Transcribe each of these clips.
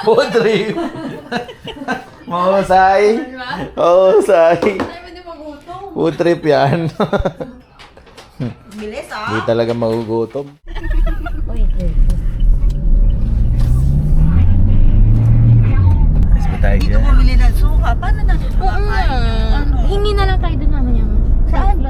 Food trip. Mahusay. Mahusay. Food trip yan. Bilis ah. Hindi talaga magugutom. Ayos ba tayo Dito dyan? bumili ng suka. Paano na? Oo nga. Hingi na lang tayo doon naman yan. Saan?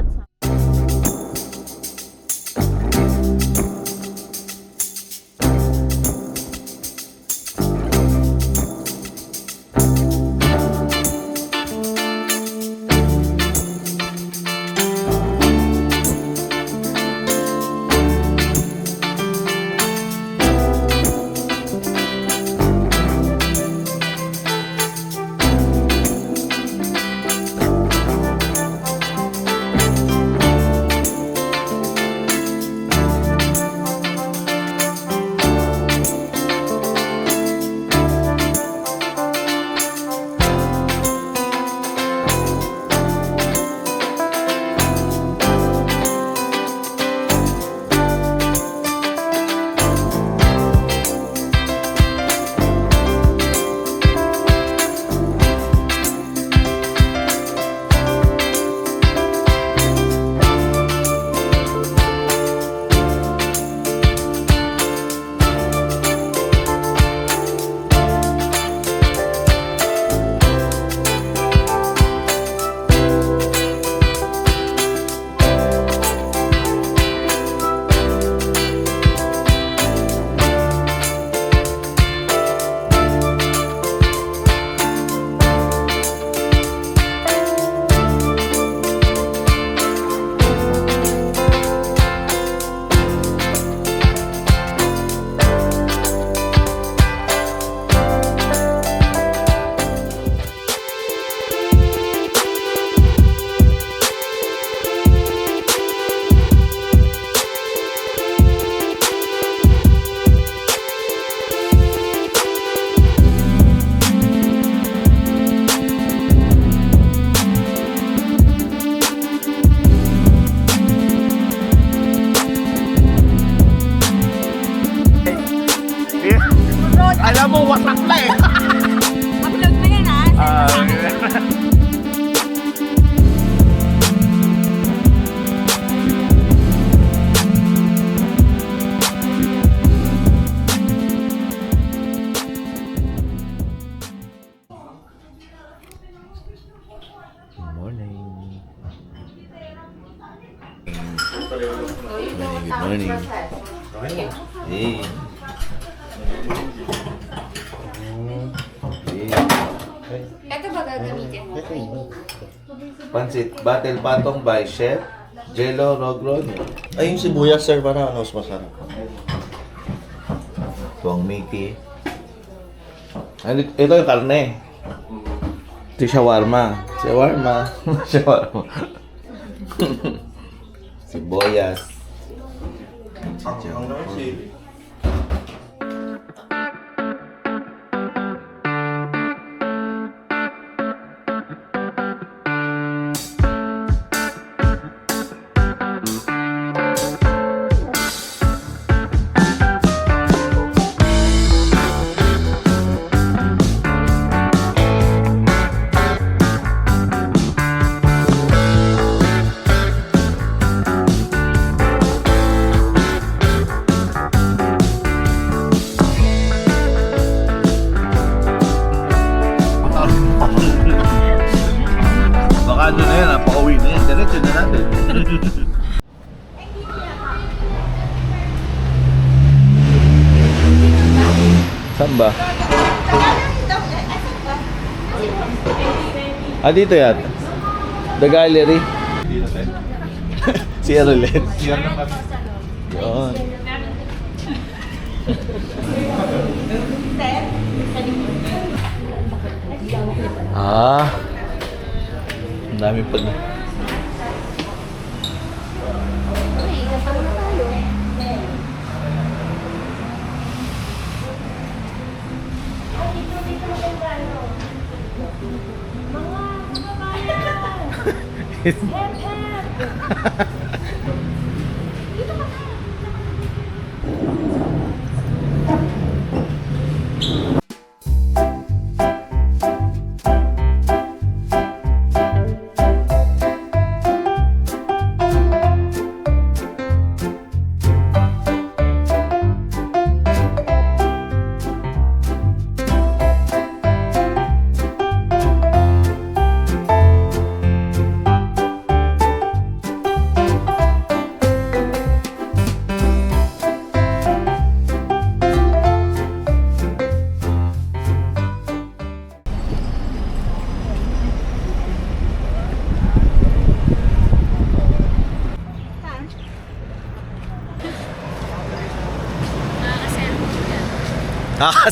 Alam mo, wasak na eh. Upload mo yan ah. Good morning. Good morning. Hey. Ito ba gagamitin mo? Pansit Battle Patong by Chef Jello Rogron. Ay, yung sibuyas, sir, para ano, mas masarap. Tuwang Mickey. Ito yung karne. Ito yung shawarma. Shawarma. Shawarma. Sibuyas. Baka ano na yan, pauwi na yan. Diretso na natin. Saan ba? Dito yan. The Gallery. Si Arlet. Yun. Ang dami pag...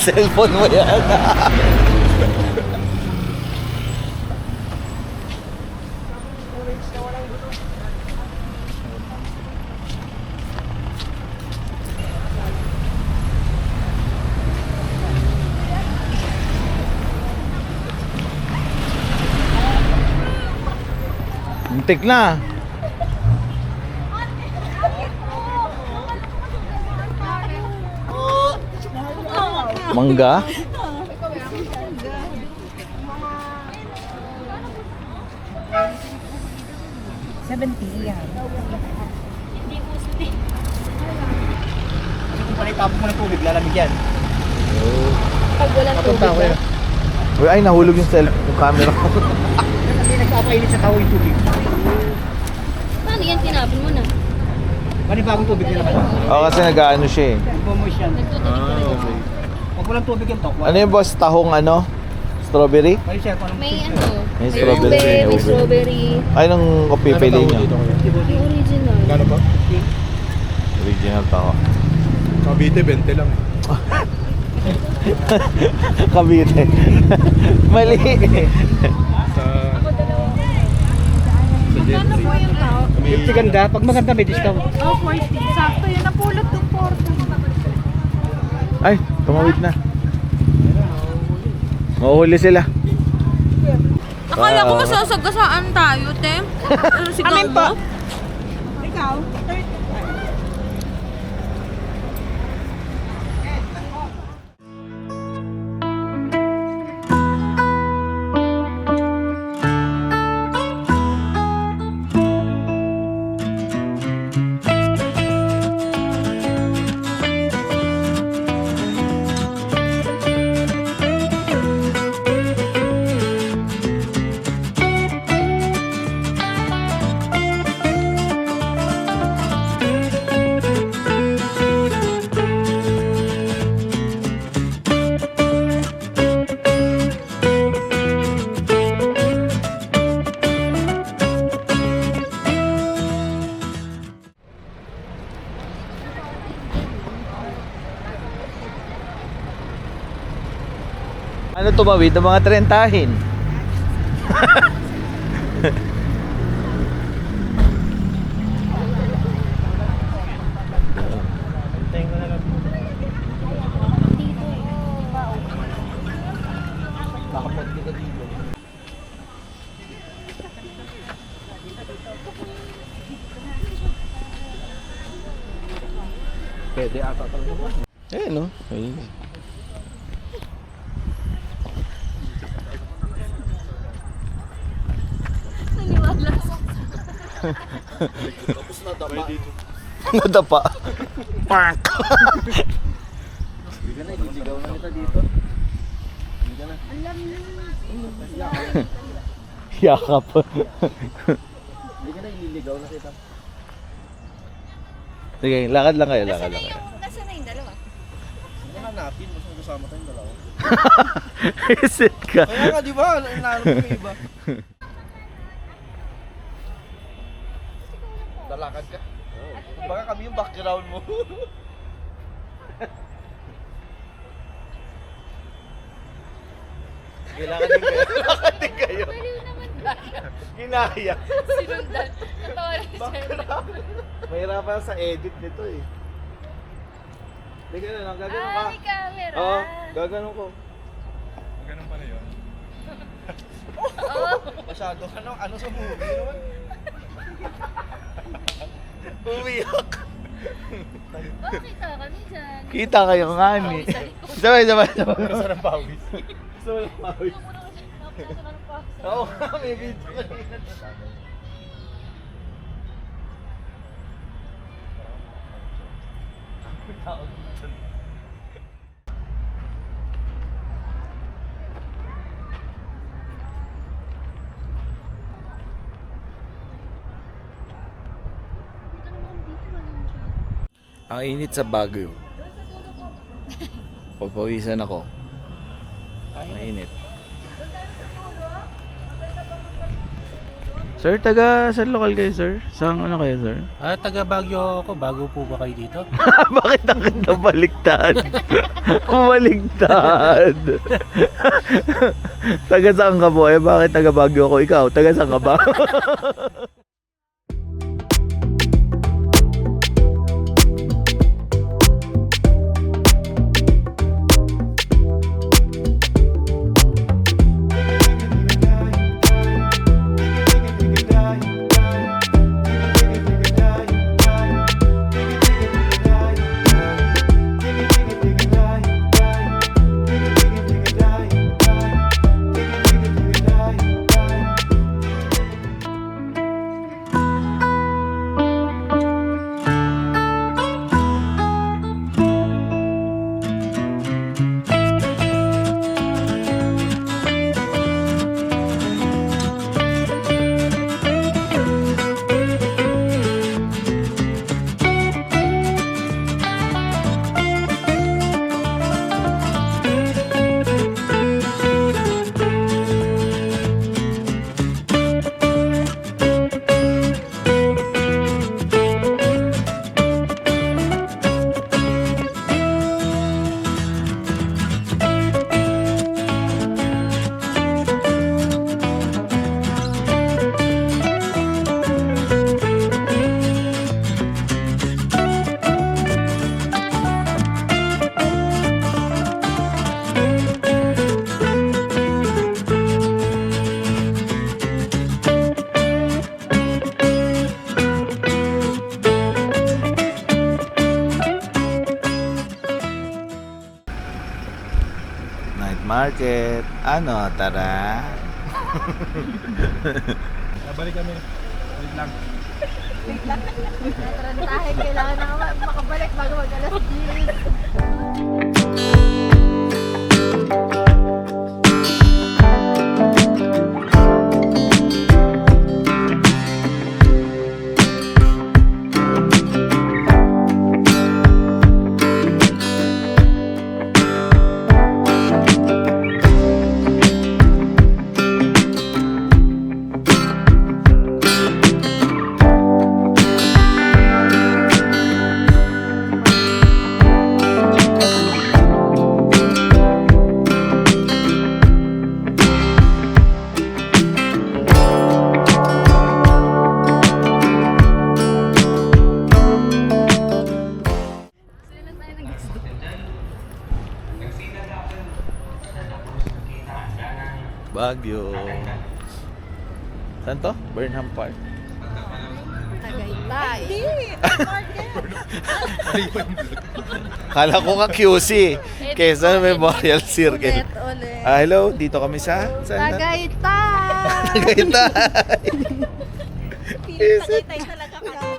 Cellphone mo yan. Muntik na. Mangga? Kung panitapos mo ng tubig, lalamig yan. Pag walang tubig ba? Uy, ay nahulog yung yung camera ko. Kasi nagpapainit sa tao yung tubig. Paano yan? Tinapon mo na. Panibagong tubig nila naman. Oo, kasi nag-ano siya eh. Bumoys yan. Nagtutulig talaga. Pag walang tubig yung tok. Ano yung boss? Tahong ano? Strawberry? Pwede siya kung anong May taste ano? May strawberry. May strawberry. Ay, nung pipili niyo. Yung original. Gano ba? Original pa ako. Cavite, 20 lang eh. Cavite. Mali. Sa... Magkano po yung tao? Yung ganda, pag maganda may discount. Oh, 40. Sakto yun. Napulot yung 40. Ay, tumawid na. Mahuhuli sila. Akala ko masasagasaan tayo, te. Ano si Gabo? Ikaw? Ano tumawid ng mga trentahin? Pwede ata talaga. Eh, no? Ayun. Nadapa. Pak. Yakap. Sige, lakad lang kayo, lakad lang kayo. Nasaan na yung dalawa? Hanapin mo kung kasama tayong dalawa. Isit ka. Kaya nga, di ba? Naano ko yung iba. Lalakad ka? Baka kami yung background mo. Sige, lakad din kayo. Lakad din kayo. Ginaya. Sinundan. Natawa rin siya. Mahirapan sa edit nito eh. Hindi ka na lang, gaganon ka. May camera. Oo, gaganon ko. Ganun pala yun. Masyado ano sa movie naman. Umiyak. Bakit ka kami dyan? Kita kayo nga ni. Sabay. Gusto ng pawis. Gusto mo lang mawis. Oo nga, may video kanina. Ang init sa Baguio. Pagpawisan ako. Ang init. Sir, taga saan lokal kayo, sir? Saan ano kayo, sir? Taga Baguio ako. Bago po ba kayo dito? Bakit ang ganda baliktad? Baliktad. Taga saan ka po? Bakit taga Baguio ako? Ikaw, taga saan ka ba? Night market. Ano, tara. Nabalik kami. Wait lang. Tarantahin, kailangan na makabalik bago mag-alas 10. Baguio. Saan to? Burnham Park. Tagaytay. Kala ko nga QC. Quezon Memorial Circle. Ulit. Hello, dito kami sa... Saan na? Tagaytay. Tagaytay. Tagaytay talaga ka.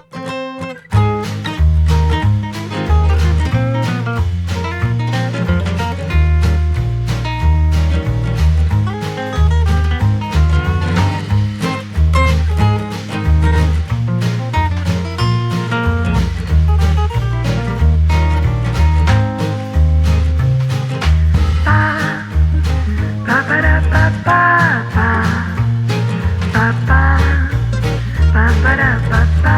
Ba-ba-da-ba-ba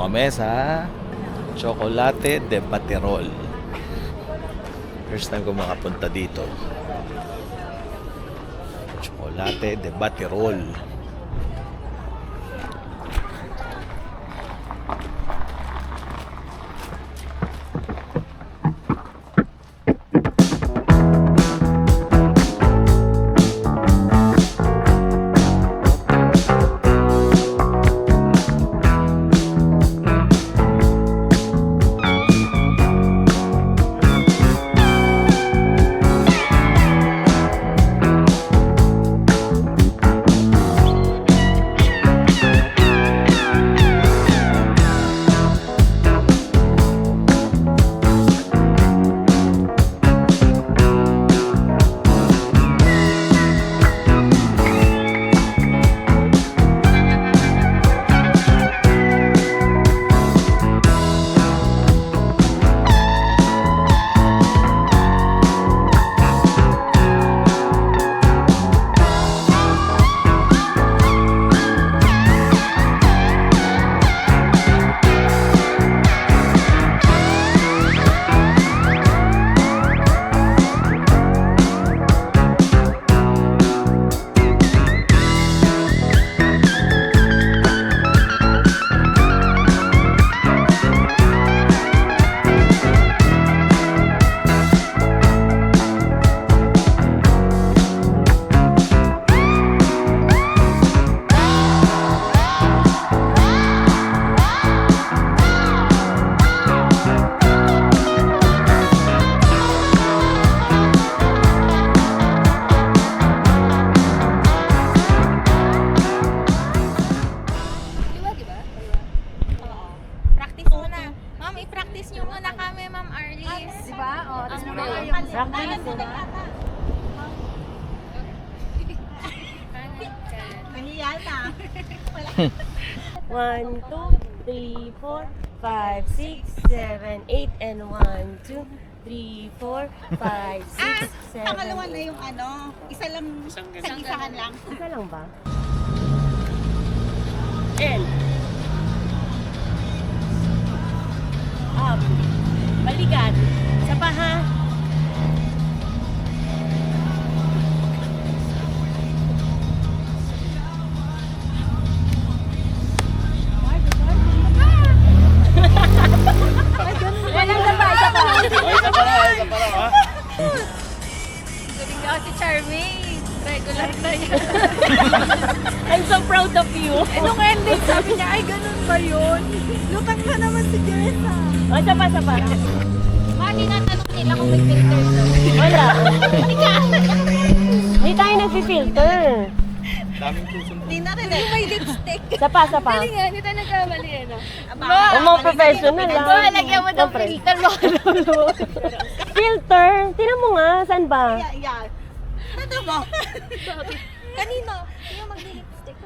kami sa Chocolate de Baterol. First time ko makapunta dito. Chocolate de Baterol. Practice muna. Ma'am, i-practice nyo muna kami, Ma'am Arlis. Diba? O, tapos Ang mo mga yung practice. Nahiya na. 1, 2, 3, 4, 5, 6, 7, 8, and 1, 2, 3, 4, 5, 6, 7, Pangalawa na yung ano, isa lang, isahan lang. Isa lang ba? And up. Balikan. Isa pa ha. Isa pa lang. Galing ako si Charmaine. Regular na yan. I'm so proud of you. Nung ending, sabi niya, ay, ganun ba yun? Lutang na naman si Jessa. O, isa pa. Mali na tanong nila kung may filter daw. Wala. Hindi tayo nag-filter. Daming susunod. Hindi na rin may lipstick. Isa pa. Galing nga, hindi tayo nagkamali eh, no? O, mga professional lang. Ba, lagyan mo daw Siyempre. filter mo. Filter? Tinan mo nga, saan ba? Yan. Ano mo? Kanino? Sino mag-lipstick?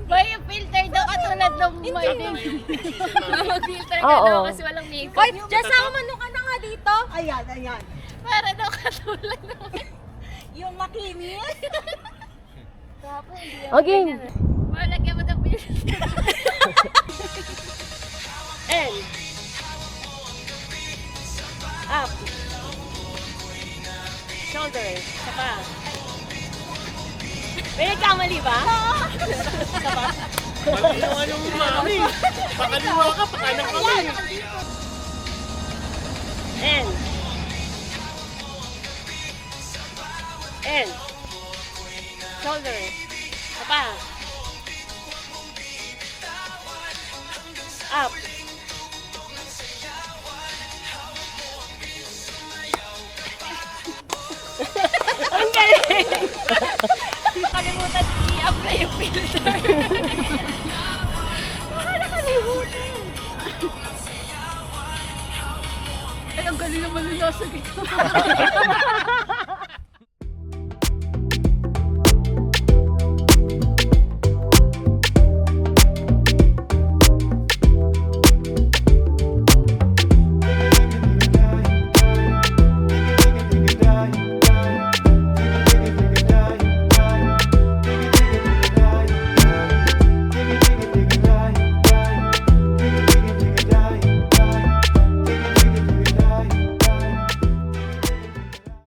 Ba, yung filter daw katulad ng morning. Mag-filter ka Oo. daw kasi walang makeup. Ay, just ako mano ka na nga dito. Ayan. Para daw katulad ng... Yung makinis. Okay. Ba, lagyan mo daw filter. And up. Shoulder. Isa pa. May nagkamali ba? Malinawa yung mami. Pakaliwa ka, pakanan kami. And shoulder. Isa pa. Up. Ang galing! Kalimutan i-apply yung filter. Baka nakalimutan. Ay, ang galing naman nila sa gito.